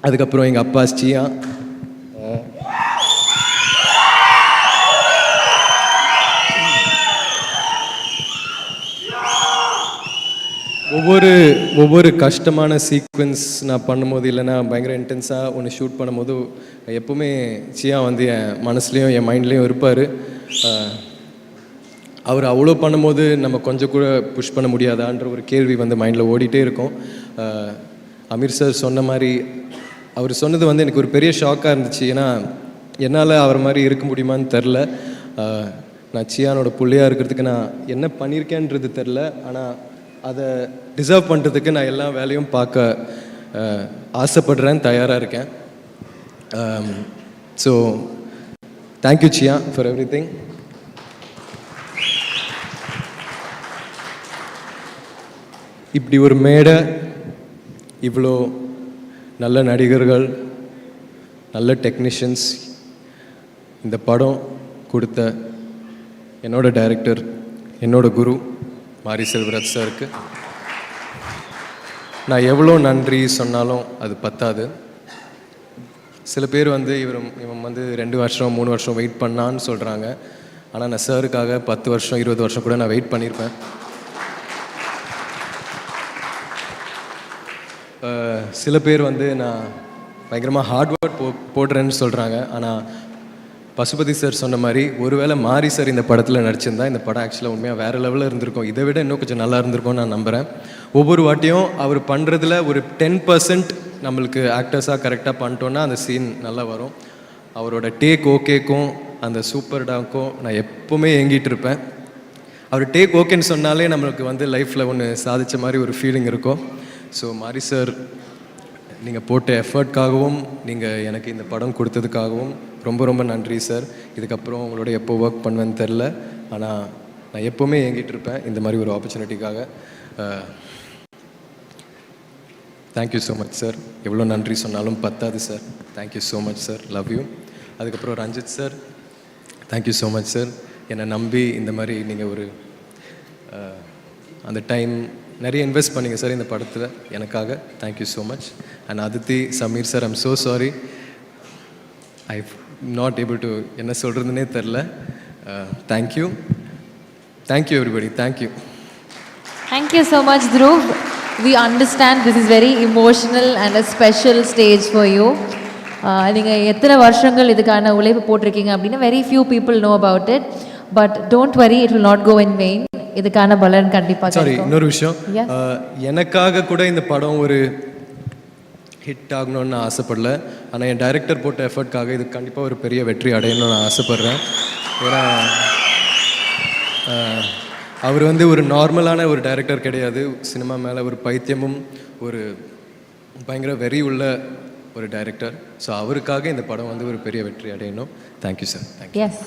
அதுக்கப்புறம் எங்கள் அப்பா சியா, ஒவ்வொரு கஷ்டமான சீக்வென்ஸ் நான் பண்ணும்போது, இல்லைன்னா பயங்கர இன்டென்ஸாக ஒன்று ஷூட் பண்ணும்போது எப்போவுமே சியா வந்து என் மனசுலேயும் என் மைண்ட்லேயும் இருப்பார். அவர் அவ்வளோ பண்ணும்போது நம்ம கொஞ்சம் கூட புஷ் பண்ண முடியாதான்ற ஒரு கேள்வி வந்து மைண்டில் ஓடிட்டே இருக்கும். அமீர் சார் சொன்ன மாதிரி அவர் சொன்னது வந்து எனக்கு ஒரு பெரிய ஷாக்காக இருந்துச்சு. ஏன்னா என்னால் அவர் மாதிரி இருக்க முடியுமான்னு தெரில. நான் சியானோட பிள்ளையாக இருக்கிறதுக்கு நான் என்ன பண்ணியிருக்கேன்றது தெரில. ஆனால் அதை டிசர்வ் பண்ணுறதுக்கு நான் எல்லா வேலையும் பார்க்க ஆசைப்படுறேன், தயாராக இருக்கேன். So thank you chia for every thing. இப்படி ஒரு மேடை, இவ்வளோ நல்ல நடிகர்கள், நல்ல டெக்னீஷியன்ஸ், இந்த படம் கொடுத்த என்னோட டைரக்டர், என்னோட குரு மாரி செல்வராஜ் சாருக்கு நான் எவ்வளோ நன்றி சொன்னாலும் அது பத்தாது. சில பேர் வந்து இவன் வந்து 2 வருஷம் 3 வருஷம் வெயிட் பண்ணான்னு சொல்கிறாங்க. ஆனால் நான் சாருக்காக 10 வருஷம் 20 வருஷம் கூட நான் வெயிட் பண்ணியிருப்பேன். சில பேர் வந்து நான் பயங்கரமாக ஹார்ட் ஒர்க் போடுறேன்னு சொல்கிறாங்க. ஆனால் பசுபதி சார் சொன்ன மாதிரி ஒருவேளை மாரி சார் இந்த படத்தில் நடிச்சிருந்தா இந்த படம் ஆக்சுவலாக உண்மையாக வேறு லெவலில் இருந்திருக்கும். இதை விட இன்னும் கொஞ்சம் நல்லா இருந்திருக்கும்னு நான் நம்புகிறேன். ஒவ்வொரு வாட்டியும் அவர் பண்ணுறதுல ஒரு 10% நம்மளுக்கு ஆக்டர்ஸாக கரெக்டாக பண்ணிட்டோன்னா அந்த சீன் நல்லா வரும். அவரோட டேக் ஓகேக்கும் அந்த சூப்பர் டாக்கும் நான் எப்போவுமே ஏங்கிட்டு இருப்பேன். அவர் டேக் ஓகேன்னு சொன்னாலே நம்மளுக்கு வந்து லைஃப்பில் ஒன்று சாதித்த மாதிரி ஒரு ஃபீலிங் இருக்கும். ஸோ மாரி சார், நீங்கள் போட்ட எஃபர்ட்காகவும் நீங்கள் எனக்கு இந்த படம் கொடுத்ததுக்காகவும் ரொம்ப ரொம்ப நன்றி சார். இதுக்கப்புறம் உங்களோட எப்போ ஒர்க் பண்ணுவேன்னு தெரில. ஆனால் நான் எப்போவுமே ஏங்கிட்டு இருப்பேன் இந்த மாதிரி ஒரு ஆப்பர்ச்சுனிட்டிக்காக. Thank you so much sir. எவ்வளோ நன்றி சொன்னாலும் பத்தாது சார். Thank you so much sir. Love you. அதுக்கப்புறம் Ranjith sir, thank you so much sir. என்னை நம்பி இந்த மாதிரி நீங்கள் ஒரு அந்த டைம் நிறைய இன்வெஸ்ட் பண்ணிங்க சார் இந்த படத்தில் எனக்காக. Thank you so much. And Aditi, Sameer sir, I'm so sorry. I not able to என்ன சொல்கிறதுனே தெரில. Thank you. Thank you everybody. Thank you. Thank you so much, Dhruv. We understand this is very emotional and a special stage for you. நீங்கள் எத்தனை வருஷங்கள் இதுக்கான உழைப்பு போட்டிருக்கீங்க அப்படின்னு very few people know about it. But don't worry, it will not go in vain. இதுக்கான பலன் கண்டிப்பாக. சாரி, இன்னொரு விஷயம். எனக்காக கூட இந்த படம் ஒரு ஹிட் ஆகணும்னு நான் ஆசைப்படல. ஆனால் என் டைரக்டர் போட்ட எஃபர்ட்காக இது கண்டிப்பாக ஒரு பெரிய வெற்றி அடையணும்னு நான் ஆசைப்பட்றேன். ஏன்னா அவர் வந்து ஒரு நார்மலான ஒரு டைரக்டர் கிடையாது. சினிமா மேலே ஒரு பைத்தியமும் ஒரு பயங்கர வெறி உள்ள ஒரு டைரக்டர். ஸோ அவருக்காக இந்த படம் வந்து ஒரு பெரிய வெற்றி அடையணும். Thank you sir. தேங்க்யூ. எஸ்.